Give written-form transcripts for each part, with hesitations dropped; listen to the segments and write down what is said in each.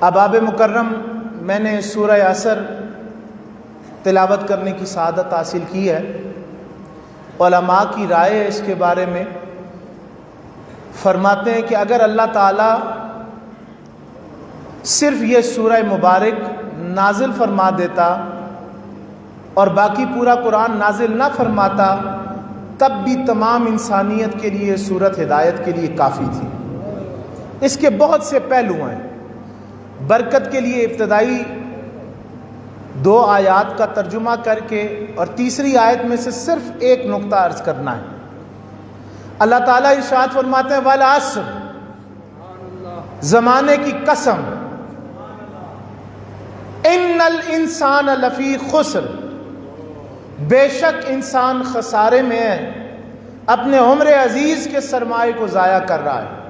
احباب مکرم، میں نے سورہ عصر تلاوت کرنے کی سعادت حاصل کی ہے۔ علماء کی رائے ہے اس کے بارے میں، فرماتے ہیں کہ اگر اللہ تعالیٰ صرف یہ سورہ مبارک نازل فرما دیتا اور باقی پورا قرآن نازل نہ فرماتا تب بھی تمام انسانیت کے لیے سورت ہدایت کے لیے کافی تھی۔ اس کے بہت سے پہلو ہیں۔ برکت کے لیے ابتدائی 2 آیات کا ترجمہ کر کے اور تیسری آیت میں سے صرف ایک نقطہ عرض کرنا ہے۔ اللہ تعالیٰ ارشاد فرماتے ہیں والعصر، زمانے کی قسم، ان الانسان لفی خسر، بے شک انسان خسارے میں ہے، اپنے عمر عزیز کے سرمایے کو ضائع کر رہا ہے۔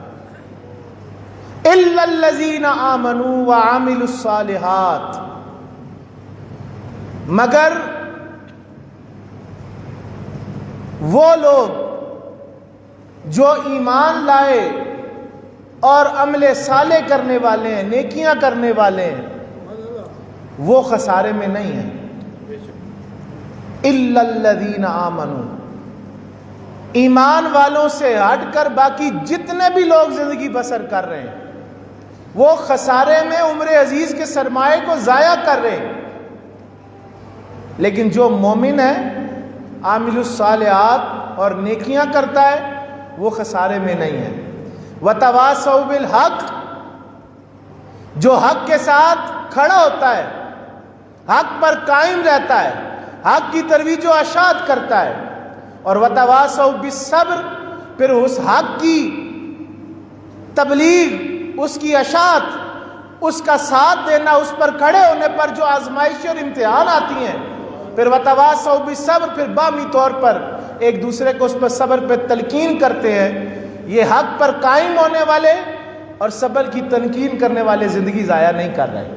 الا الذین آمنوا وعملوا الصالحات، مگر وہ لوگ جو ایمان لائے اور عمل صالح کرنے والے ہیں، نیکیاں کرنے والے ہیں، وہ خسارے میں نہیں ہیں۔ الا الذین آمنوا، ایمان والوں سے ہٹ کر باقی جتنے بھی لوگ زندگی بسر کر رہے ہیں وہ خسارے میں عمر عزیز کے سرمایے کو ضائع کر رہے ہیں، لیکن جو مومن ہے، عامل الصالحات اور نیکیاں کرتا ہے، وہ خسارے میں نہیں ہے۔ وتواصوا بالحق، جو حق کے ساتھ کھڑا ہوتا ہے، حق پر قائم رہتا ہے، حق کی ترویج و اشاعت کرتا ہے، اور وتواصوا بالصبر، پھر اس حق کی تبلیغ، اس کی اشاعت، اس کا ساتھ دینا، اس پر کھڑے ہونے پر جو آزمائشیں اور امتحان آتی ہیں، پھر وتواصوا بالصبر، پھر باہمی طور پر ایک دوسرے کو اس پر صبر پہ تلقین کرتے ہیں۔ یہ حق پر قائم ہونے والے اور صبر کی تلقین کرنے والے زندگی ضائع نہیں کر رہے۔